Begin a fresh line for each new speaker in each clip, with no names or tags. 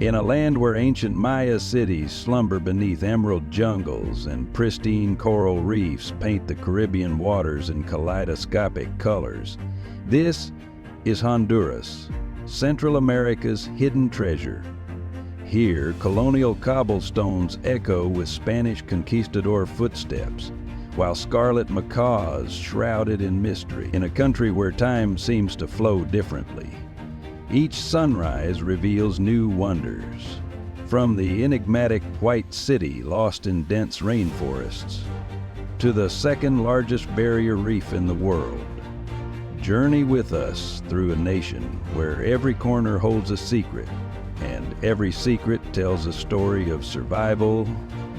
In a land where ancient Maya cities slumber beneath emerald jungles and pristine coral reefs paint the Caribbean waters in kaleidoscopic colors, this is Honduras, Central America's hidden treasure. Here, colonial cobblestones echo with Spanish conquistador footsteps, while scarlet macaws shrouded in mystery in a country where time seems to flow differently. Each sunrise reveals new wonders, from the enigmatic White City lost in dense rainforests to the second largest barrier reef in the world. Journey with us through a nation where every corner holds a secret, and every secret tells a story of survival,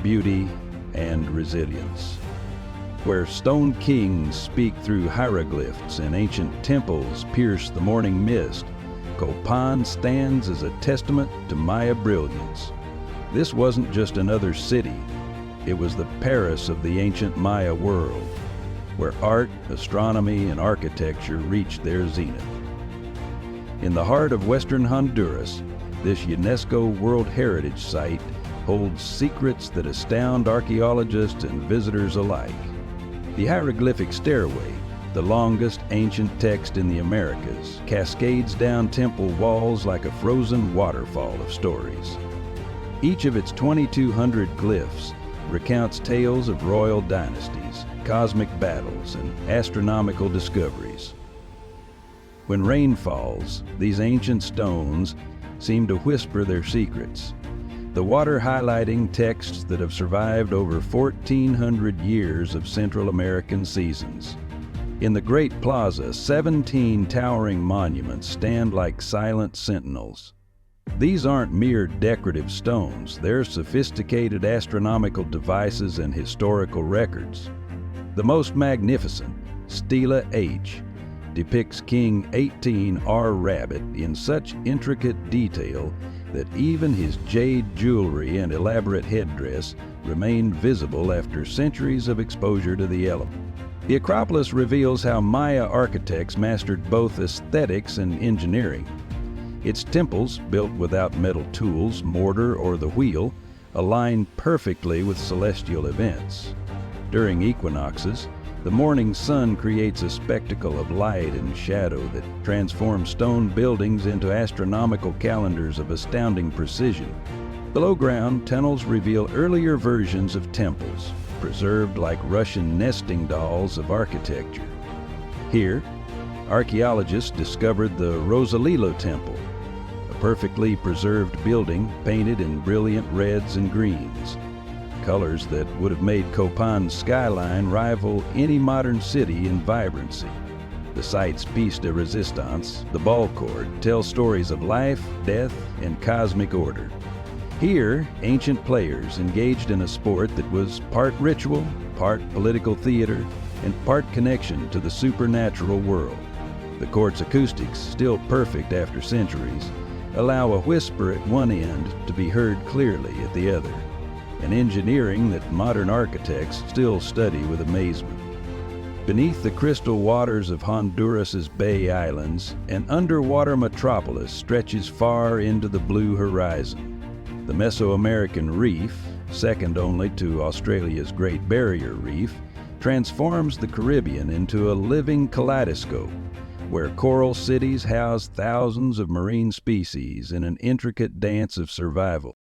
beauty, and resilience. Where stone kings speak through hieroglyphs and ancient temples pierce the morning mist, Copan stands as a testament to Maya brilliance. This wasn't just another city. It was the Paris of the ancient Maya world, where art, astronomy, and architecture reached their zenith. In the heart of western Honduras, this UNESCO World Heritage Site holds secrets that astound archaeologists and visitors alike. The hieroglyphic stairway, the longest ancient text in the Americas, cascades down temple walls like a frozen waterfall of stories. Each of its 2,200 glyphs recounts tales of royal dynasties, cosmic battles, and astronomical discoveries. When rain falls, these ancient stones seem to whisper their secrets, the water highlighting texts that have survived over 1,400 years of Central American seasons. In the Great Plaza, 17 towering monuments stand like silent sentinels. These aren't mere decorative stones, they're sophisticated astronomical devices and historical records. The most magnificent, Stela H, depicts King 18R Rabbit in such intricate detail that even his jade jewelry and elaborate headdress remain visible after centuries of exposure to the elements. The Acropolis reveals how Maya architects mastered both aesthetics and engineering. Its temples, built without metal tools, mortar, or the wheel, align perfectly with celestial events. During equinoxes, the morning sun creates a spectacle of light and shadow that transforms stone buildings into astronomical calendars of astounding precision. Below ground, tunnels reveal earlier versions of temples, preserved like Russian nesting dolls of architecture. Here, archaeologists discovered the Rosalilo Temple, a perfectly preserved building painted in brilliant reds and greens, colors that would have made Copan's skyline rival any modern city in vibrancy. The site's piece de resistance, the ball court, tells stories of life, death, and cosmic order. Here, ancient players engaged in a sport that was part ritual, part political theater, and part connection to the supernatural world. The court's acoustics, still perfect after centuries, allow a whisper at one end to be heard clearly at the other, an engineering that modern architects still study with amazement. Beneath the crystal waters of Honduras's Bay Islands, an underwater metropolis stretches far into the blue horizon. The Mesoamerican Reef, second only to Australia's Great Barrier Reef, transforms the Caribbean into a living kaleidoscope, where coral cities house thousands of marine species in an intricate dance of survival.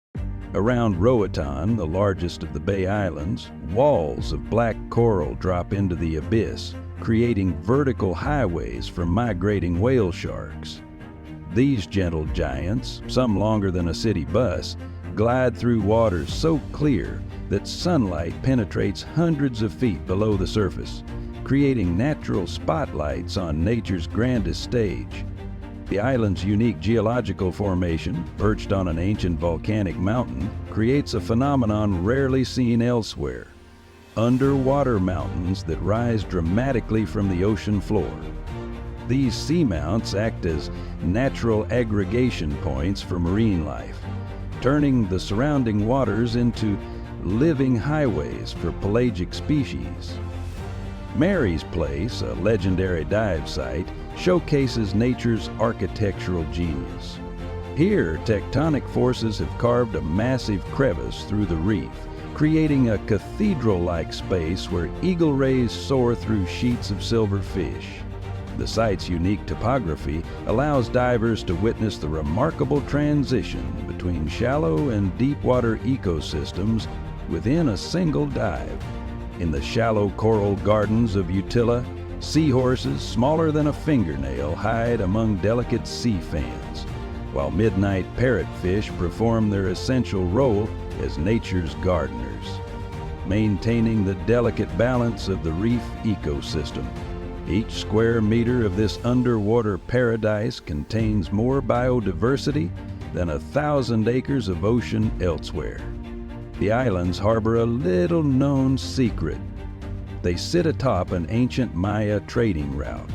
Around Roatan, the largest of the Bay Islands, walls of black coral drop into the abyss, creating vertical highways for migrating whale sharks. These gentle giants, some longer than a city bus, glide through waters so clear that sunlight penetrates hundreds of feet below the surface, creating natural spotlights on nature's grandest stage. The island's unique geological formation, perched on an ancient volcanic mountain, creates a phenomenon rarely seen elsewhere: underwater mountains that rise dramatically from the ocean floor. These seamounts act as natural aggregation points for marine life, turning the surrounding waters into living highways for pelagic species. Mary's Place, a legendary dive site, showcases nature's architectural genius. Here, tectonic forces have carved a massive crevice through the reef, creating a cathedral-like space where eagle rays soar through sheets of silver fish. The site's unique topography allows divers to witness the remarkable transition between shallow and deep-water ecosystems within a single dive. In the shallow coral gardens of Utila, seahorses smaller than a fingernail hide among delicate sea fans, while midnight parrotfish perform their essential role as nature's gardeners, maintaining the delicate balance of the reef ecosystem. Each square meter of this underwater paradise contains more biodiversity than 1,000 acres of ocean elsewhere. The islands harbor a little-known secret. They sit atop an ancient Maya trading route.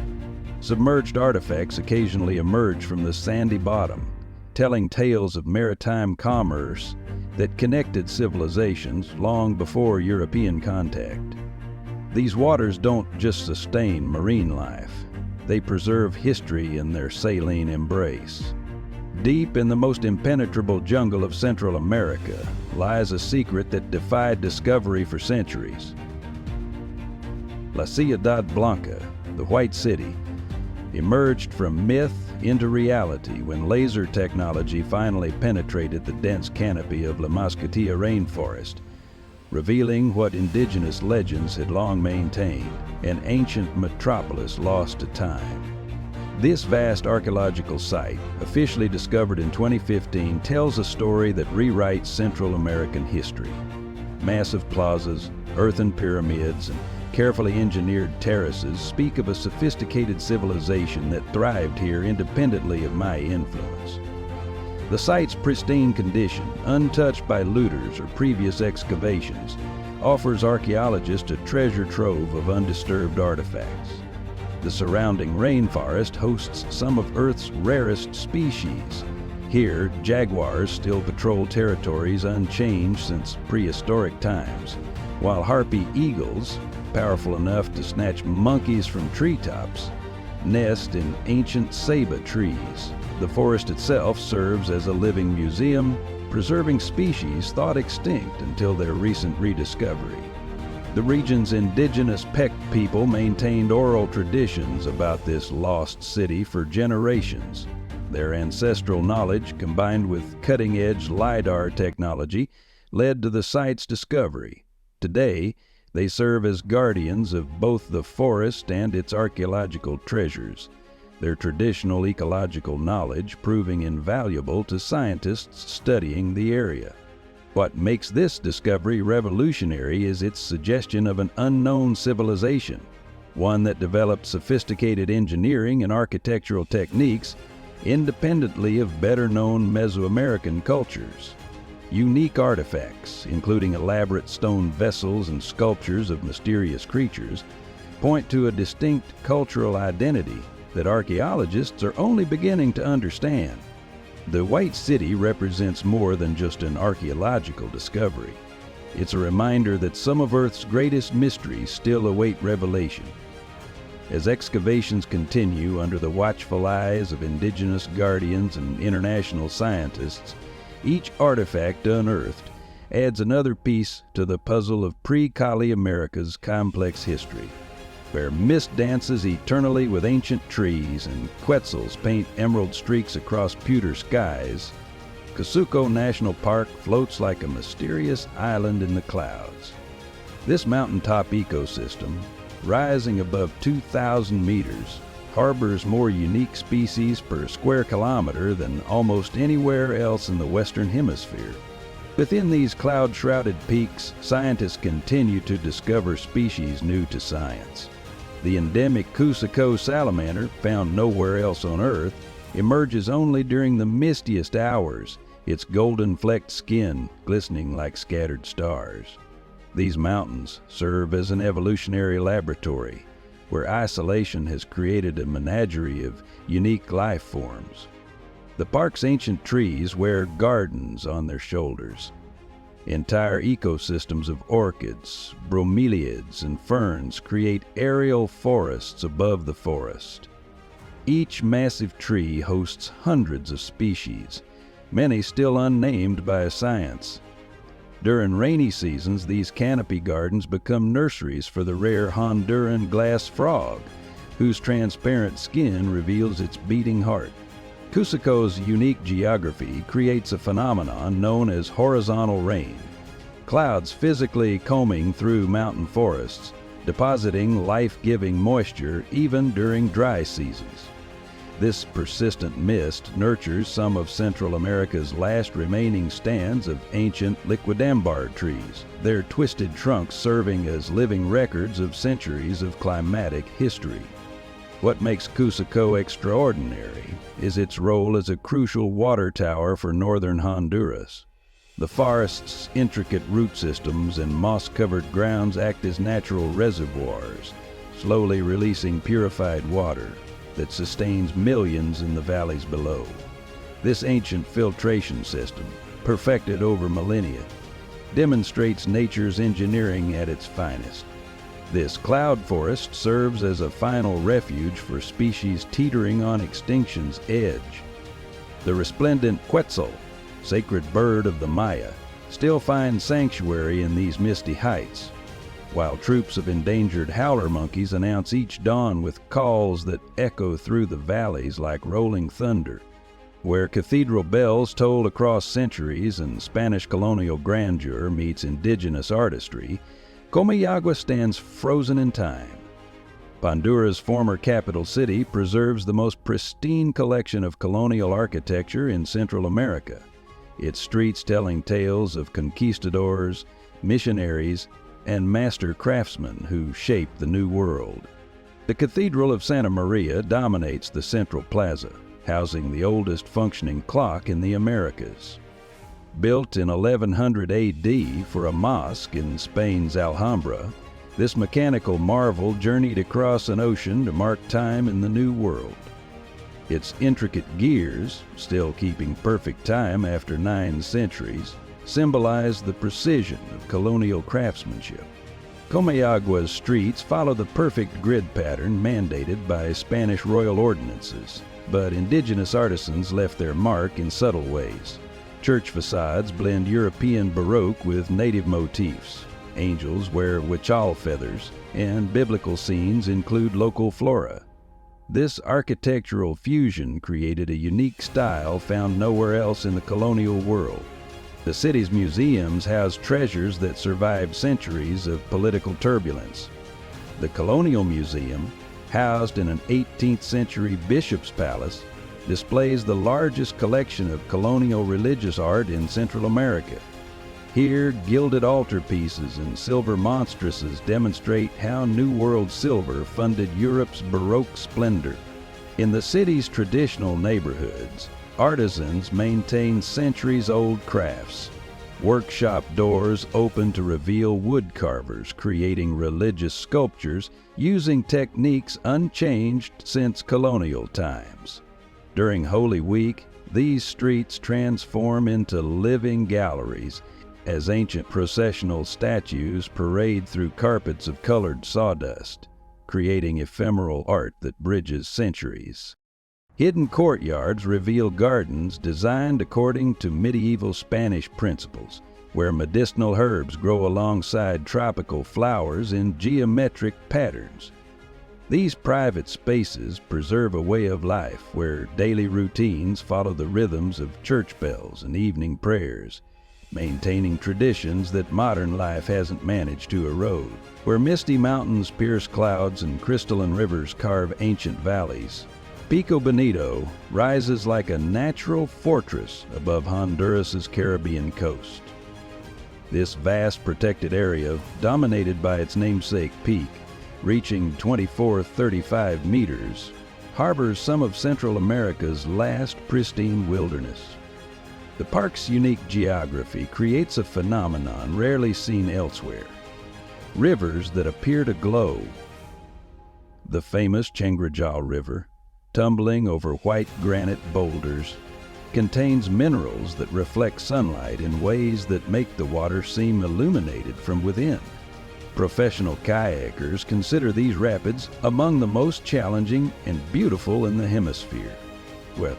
Submerged artifacts occasionally emerge from the sandy bottom, telling tales of maritime commerce that connected civilizations long before European contact. These waters don't just sustain marine life, they preserve history in their saline embrace. Deep in the most impenetrable jungle of Central America lies a secret that defied discovery for centuries. La Ciudad Blanca, the White City, emerged from myth into reality when laser technology finally penetrated the dense canopy of La Mosquitilla rainforest, revealing what indigenous legends had long maintained, an ancient metropolis lost to time. This vast archaeological site, officially discovered in 2015, tells a story that rewrites Central American history. Massive plazas, earthen pyramids, and carefully engineered terraces speak of a sophisticated civilization that thrived here independently of Maya influence. The site's pristine condition, untouched by looters or previous excavations, offers archaeologists a treasure trove of undisturbed artifacts. The surrounding rainforest hosts some of Earth's rarest species. Here, jaguars still patrol territories unchanged since prehistoric times, while harpy eagles, powerful enough to snatch monkeys from treetops, nest in ancient ceiba trees. The forest itself serves as a living museum, preserving species thought extinct until their recent rediscovery. The region's indigenous Pec people maintained oral traditions about this lost city for generations. Their ancestral knowledge, combined with cutting-edge LiDAR technology, led to the site's discovery. Today, they serve as guardians of both the forest and its archaeological treasures, their traditional ecological knowledge proving invaluable to scientists studying the area. What makes this discovery revolutionary is its suggestion of an unknown civilization, one that developed sophisticated engineering and architectural techniques independently of better-known Mesoamerican cultures. Unique artifacts, including elaborate stone vessels and sculptures of mysterious creatures, point to a distinct cultural identity that archaeologists are only beginning to understand. The White City represents more than just an archaeological discovery. It's a reminder that some of Earth's greatest mysteries still await revelation. As excavations continue under the watchful eyes of indigenous guardians and international scientists, each artifact unearthed adds another piece to the puzzle of pre-Kali America's complex history, where mist dances eternally with ancient trees and quetzals paint emerald streaks across pewter skies. Cusuco National Park floats like a mysterious island in the clouds. This mountaintop ecosystem, rising above 2,000 meters, harbors more unique species per square kilometer than almost anywhere else in the Western Hemisphere. Within these cloud-shrouded peaks, scientists continue to discover species new to science. The endemic Cusuco salamander, found nowhere else on Earth, emerges only during the mistiest hours, its golden-flecked skin glistening like scattered stars. These mountains serve as an evolutionary laboratory, where isolation has created a menagerie of unique life forms. The park's ancient trees wear gardens on their shoulders. Entire ecosystems of orchids, bromeliads, and ferns create aerial forests above the forest. Each massive tree hosts hundreds of species, many still unnamed by science. During rainy seasons, these canopy gardens become nurseries for the rare Honduran glass frog, whose transparent skin reveals its beating heart. Cusuco's unique geography creates a phenomenon known as horizontal rain, clouds physically combing through mountain forests, depositing life-giving moisture even during dry seasons. This persistent mist nurtures some of Central America's last remaining stands of ancient liquidambar trees, their twisted trunks serving as living records of centuries of climatic history. What makes Cusuco extraordinary is its role as a crucial water tower for northern Honduras. The forest's intricate root systems and moss-covered grounds act as natural reservoirs, slowly releasing purified water that sustains millions in the valleys below. This ancient filtration system, perfected over millennia, demonstrates nature's engineering at its finest. This cloud forest serves as a final refuge for species teetering on extinction's edge. The resplendent quetzal, sacred bird of the Maya, still finds sanctuary in these misty heights, while troops of endangered howler monkeys announce each dawn with calls that echo through the valleys like rolling thunder. Where cathedral bells toll across centuries and Spanish colonial grandeur meets indigenous artistry, Comayagua stands frozen in time. Honduras' former capital city preserves the most pristine collection of colonial architecture in Central America, its streets telling tales of conquistadors, missionaries, and master craftsmen who shaped the New World. The Cathedral of Santa Maria dominates the central plaza, housing the oldest functioning clock in the Americas. Built in 1100 AD for a mosque in Spain's Alhambra, this mechanical marvel journeyed across an ocean to mark time in the New World. Its intricate gears, still keeping perfect time after 9 centuries, symbolize the precision of colonial craftsmanship. Comayagua's streets follow the perfect grid pattern mandated by Spanish royal ordinances, but indigenous artisans left their mark in subtle ways. Church facades blend European Baroque with native motifs. Angels wear huichol feathers, and biblical scenes include local flora. This architectural fusion created a unique style found nowhere else in the colonial world. The city's museums house treasures that survived centuries of political turbulence. The Colonial Museum, housed in an 18th century bishop's palace, displays the largest collection of colonial religious art in Central America. Here, gilded altarpieces and silver monstresses demonstrate how New World silver funded Europe's Baroque splendor. In the city's traditional neighborhoods, artisans maintain centuries-old crafts. Workshop doors open to reveal wood carvers creating religious sculptures using techniques unchanged since colonial times. During Holy Week, these streets transform into living galleries as ancient processional statues parade through carpets of colored sawdust, creating ephemeral art that bridges centuries. Hidden courtyards reveal gardens designed according to medieval Spanish principles, where medicinal herbs grow alongside tropical flowers in geometric patterns. These private spaces preserve a way of life where daily routines follow the rhythms of church bells and evening prayers, maintaining traditions that modern life hasn't managed to erode. Where misty mountains pierce clouds and crystalline rivers carve ancient valleys, Pico Bonito rises like a natural fortress above Honduras's Caribbean coast. This vast protected area, dominated by its namesake peak, reaching 34-35 meters, harbors some of Central America's last pristine wilderness. The park's unique geography creates a phenomenon rarely seen elsewhere: rivers that appear to glow. The famous Chengrajal River, tumbling over white granite boulders, contains minerals that reflect sunlight in ways that make the water seem illuminated from within. Professional kayakers consider these rapids among the most challenging and beautiful in the hemisphere. Well,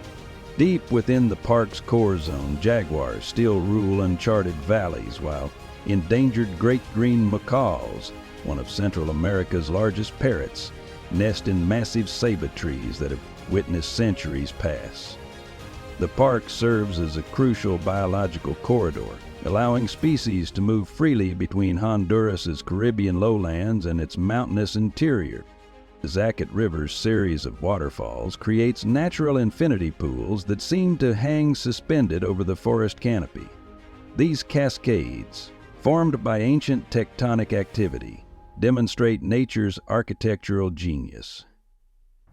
Deep within the park's core zone, jaguars still rule uncharted valleys, while endangered great green macaws, one of Central America's largest parrots, nest in massive ceiba trees that have witnessed centuries pass. The park serves as a crucial biological corridor, allowing species to move freely between Honduras's Caribbean lowlands and its mountainous interior. The Celaque River's series of waterfalls creates natural infinity pools that seem to hang suspended over the forest canopy. These cascades, formed by ancient tectonic activity, demonstrate nature's architectural genius.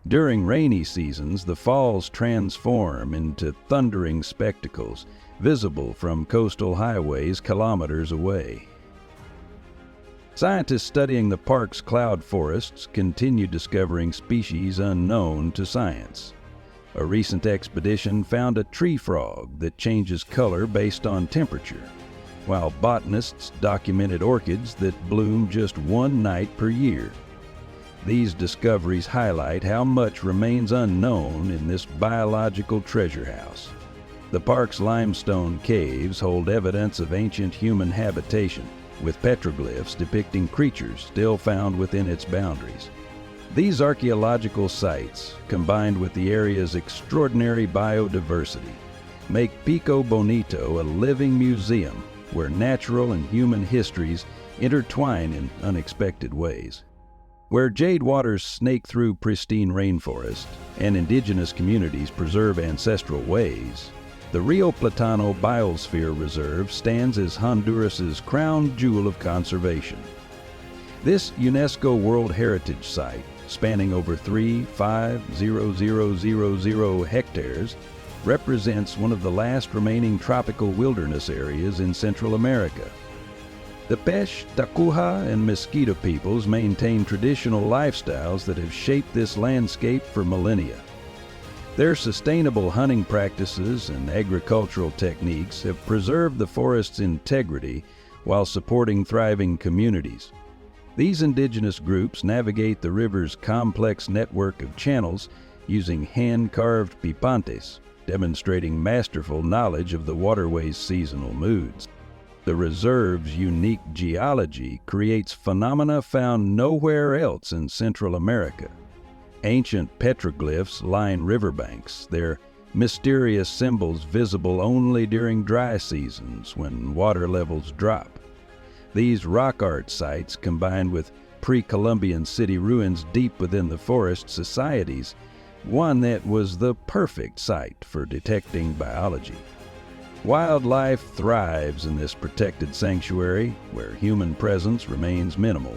During rainy seasons, the falls transform into thundering spectacles, visible from coastal highways kilometers away. Scientists studying the park's cloud forests continue discovering species unknown to science. A recent expedition found a tree frog that changes color based on temperature, while botanists documented orchids that bloom just one night per year. These discoveries highlight how much remains unknown in this biological treasure house. The park's limestone caves hold evidence of ancient human habitation, with petroglyphs depicting creatures still found within its boundaries. These archaeological sites, combined with the area's extraordinary biodiversity, make Pico Bonito a living museum where natural and human histories intertwine in unexpected ways. Where jade waters snake through pristine rainforests and indigenous communities preserve ancestral ways, the Rio Platano Biosphere Reserve stands as Honduras's crown jewel of conservation. This UNESCO World Heritage Site, spanning over 3,500,000 hectares, represents one of the last remaining tropical wilderness areas in Central America. The Pesh, Takuha, and Mosquito peoples maintain traditional lifestyles that have shaped this landscape for millennia. Their sustainable hunting practices and agricultural techniques have preserved the forest's integrity while supporting thriving communities. These indigenous groups navigate the river's complex network of channels using hand-carved pipantes, demonstrating masterful knowledge of the waterway's seasonal moods. The reserve's unique geology creates phenomena found nowhere else in Central America. Ancient petroglyphs line riverbanks, their mysterious symbols visible only during dry seasons when water levels drop. These rock art sites, combined with pre-Columbian city ruins deep within the forest societies, one that was the perfect site for detecting biology. Wildlife thrives in this protected sanctuary, where human presence remains minimal.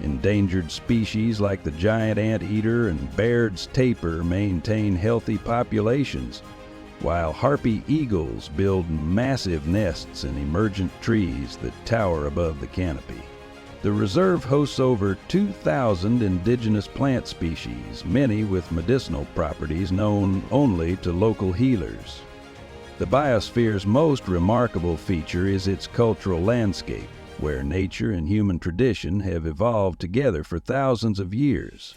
Endangered species like the giant anteater and Baird's tapir maintain healthy populations, while harpy eagles build massive nests in emergent trees that tower above the canopy. The reserve hosts over 2,000 indigenous plant species, many with medicinal properties known only to local healers. The biosphere's most remarkable feature is its cultural landscape, where nature and human tradition have evolved together for thousands of years.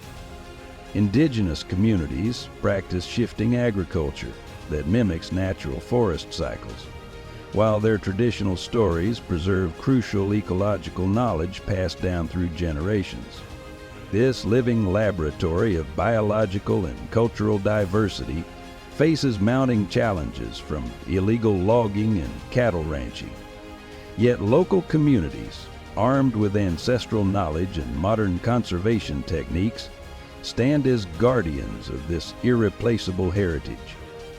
Indigenous communities practice shifting agriculture that mimics natural forest cycles, while their traditional stories preserve crucial ecological knowledge passed down through generations. This living laboratory of biological and cultural diversity faces mounting challenges from illegal logging and cattle ranching. Yet local communities, armed with ancestral knowledge and modern conservation techniques, stand as guardians of this irreplaceable heritage,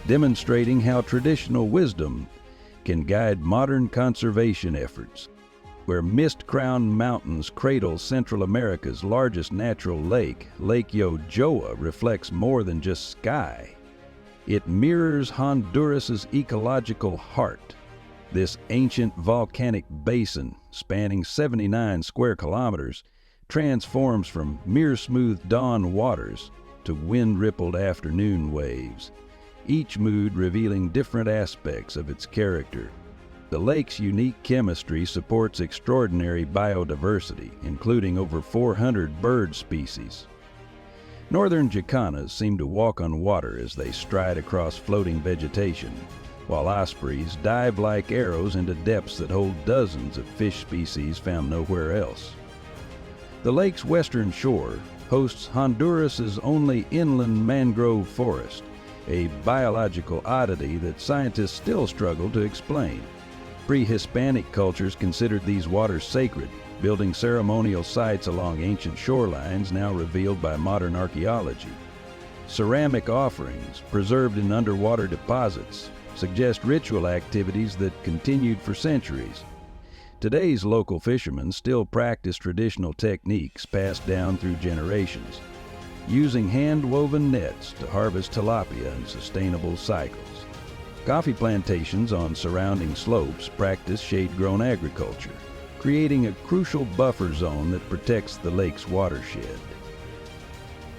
demonstrating how traditional wisdom can guide modern conservation efforts. Where mist-crowned mountains cradle Central America's largest natural lake, Lake Yojoa reflects more than just sky. It mirrors Honduras's ecological heart. This ancient volcanic basin, spanning 79 square kilometers, transforms from mere smooth dawn waters to wind-rippled afternoon waves, each mood revealing different aspects of its character. The lake's unique chemistry supports extraordinary biodiversity, including over 400 bird species. Northern jacanas seem to walk on water as they stride across floating vegetation, while ospreys dive like arrows into depths that hold dozens of fish species found nowhere else. The lake's western shore hosts Honduras's only inland mangrove forest, a biological oddity that scientists still struggle to explain. Pre-Hispanic cultures considered these waters sacred, building ceremonial sites along ancient shorelines now revealed by modern archaeology. Ceramic offerings, preserved in underwater deposits, suggest ritual activities that continued for centuries. Today's local fishermen still practice traditional techniques passed down through generations, using hand-woven nets to harvest tilapia in sustainable cycles. Coffee plantations on surrounding slopes practice shade-grown agriculture, creating a crucial buffer zone that protects the lake's watershed.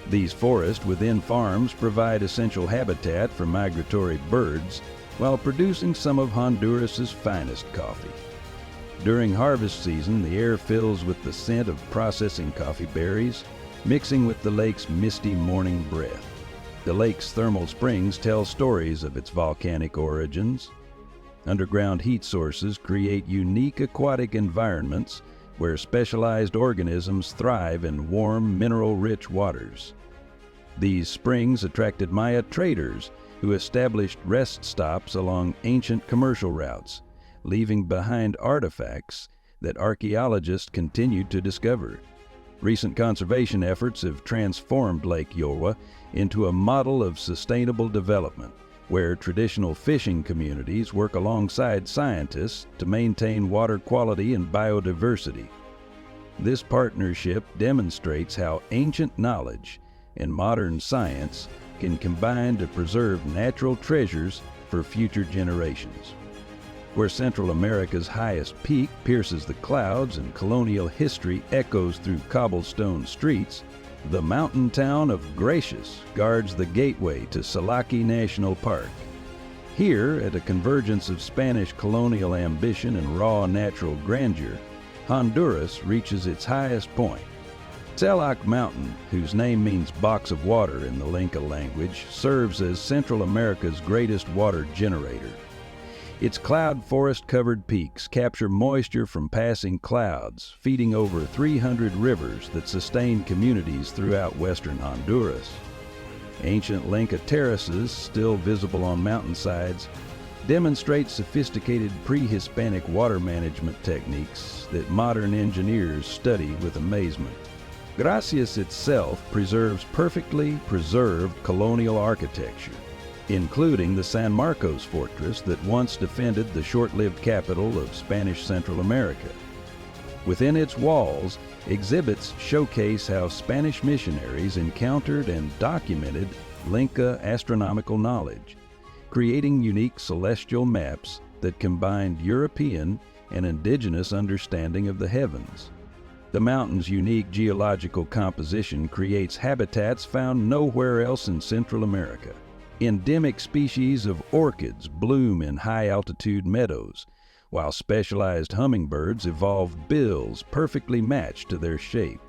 These forests within farms provide essential habitat for migratory birds while producing some of Honduras's finest coffee. During harvest season, the air fills with the scent of processing coffee berries, mixing with the lake's misty morning breath. The lake's thermal springs tell stories of its volcanic origins. Underground heat sources create unique aquatic environments where specialized organisms thrive in warm, mineral-rich waters. These springs attracted Maya traders who established rest stops along ancient commercial routes, leaving behind artifacts that archaeologists continued to discover. Recent conservation efforts have transformed Lake Yojoa into a model of sustainable development, where traditional fishing communities work alongside scientists to maintain water quality and biodiversity. This partnership demonstrates how ancient knowledge and modern science can combine to preserve natural treasures for future generations. Where Central America's highest peak pierces the clouds and colonial history echoes through cobblestone streets, the mountain town of Gracious guards the gateway to Celaque National Park. Here, at a convergence of Spanish colonial ambition and raw natural grandeur, Honduras reaches its highest point. Celaque Mountain, whose name means box of water in the Lenca language, serves as Central America's greatest water generator. Its cloud forest-covered peaks capture moisture from passing clouds, feeding over 300 rivers that sustain communities throughout western Honduras. Ancient Lenca terraces, still visible on mountainsides, demonstrate sophisticated pre-Hispanic water management techniques that modern engineers study with amazement. Gracias itself preserves perfectly preserved colonial architecture, including the San Marcos fortress that once defended the short-lived capital of Spanish Central America. Within its walls, exhibits showcase how Spanish missionaries encountered and documented Lenca astronomical knowledge, creating unique celestial maps that combined European and indigenous understanding of the heavens. The mountain's unique geological composition creates habitats found nowhere else in Central America. Endemic species of orchids bloom in high-altitude meadows, while specialized hummingbirds evolve bills perfectly matched to their shape.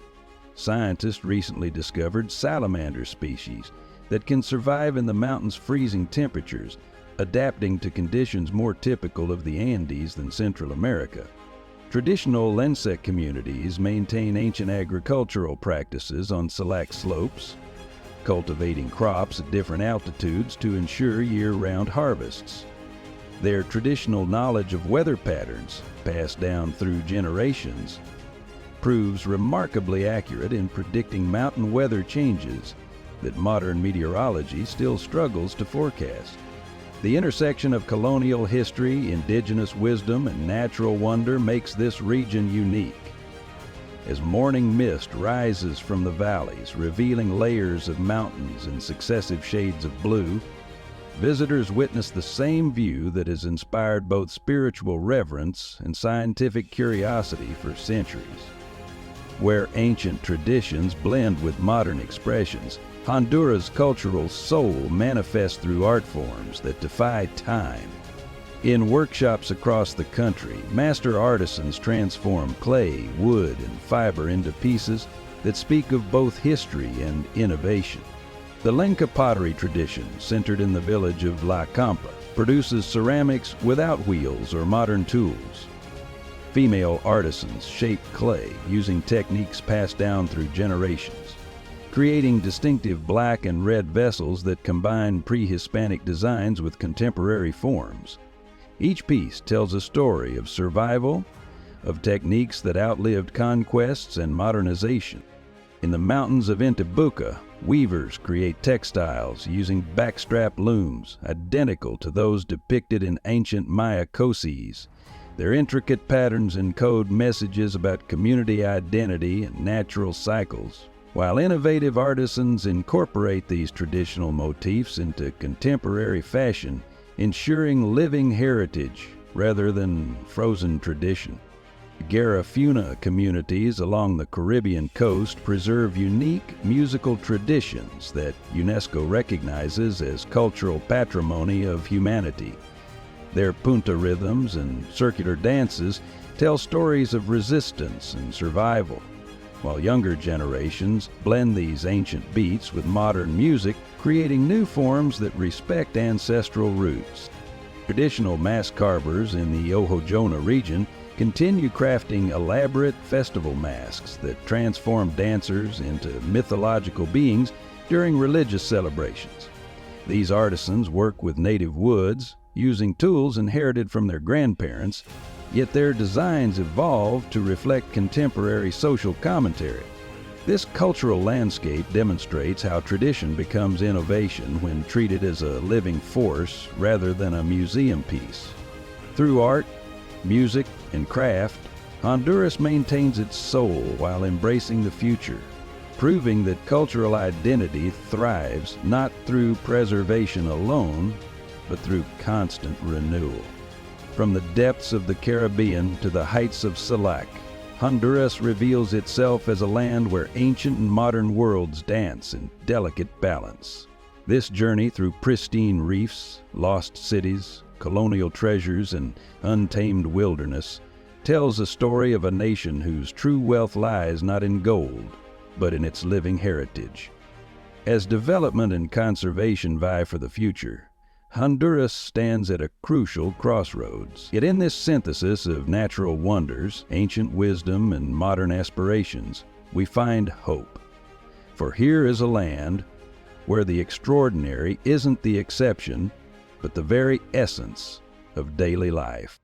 Scientists recently discovered salamander species that can survive in the mountain's freezing temperatures, adapting to conditions more typical of the Andes than Central America. Traditional Lenca communities maintain ancient agricultural practices on Celaque slopes, cultivating crops at different altitudes to ensure year-round harvests. Their traditional knowledge of weather patterns, passed down through generations, proves remarkably accurate in predicting mountain weather changes that modern meteorology still struggles to forecast. The intersection of colonial history, indigenous wisdom, and natural wonder makes this region unique. As morning mist rises from the valleys, revealing layers of mountains in successive shades of blue, visitors witness the same view that has inspired both spiritual reverence and scientific curiosity for centuries. Where ancient traditions blend with modern expressions, Honduras' cultural soul manifests through art forms that defy time. In workshops across the country, master artisans transform clay, wood, and fiber into pieces that speak of both history and innovation. The Lenca pottery tradition, centered in the village of La Campa, produces ceramics without wheels or modern tools. Female artisans shape clay using techniques passed down through generations, creating distinctive black and red vessels that combine pre-Hispanic designs with contemporary forms. Each piece tells a story of survival, of techniques that outlived conquests and modernization. In the mountains of Intibucá, weavers create textiles using backstrap looms identical to those depicted in ancient Maya coses. Their intricate patterns encode messages about community identity and natural cycles, while innovative artisans incorporate these traditional motifs into contemporary fashion, ensuring living heritage rather than frozen tradition. Garifuna communities along the Caribbean coast preserve unique musical traditions that UNESCO recognizes as cultural patrimony of humanity. Their punta rhythms and circular dances tell stories of resistance and survival, while younger generations blend these ancient beats with modern music, creating new forms that respect ancestral roots. Traditional mask carvers in the Yojoa region continue crafting elaborate festival masks that transform dancers into mythological beings during religious celebrations. These artisans work with native woods, using tools inherited from their grandparents, yet their designs evolve to reflect contemporary social commentary. This cultural landscape demonstrates how tradition becomes innovation when treated as a living force rather than a museum piece. Through art, music, and craft, Honduras maintains its soul while embracing the future, proving that cultural identity thrives not through preservation alone, but through constant renewal. From the depths of the Caribbean to the heights of Celaque, Honduras reveals itself as a land where ancient and modern worlds dance in delicate balance. This journey through pristine reefs, lost cities, colonial treasures, and untamed wilderness tells a story of a nation whose true wealth lies not in gold, but in its living heritage. As development and conservation vie for the future, Honduras stands at a crucial crossroads. Yet in this synthesis of natural wonders, ancient wisdom, and modern aspirations, we find hope. For here is a land where the extraordinary isn't the exception, but the very essence of daily life.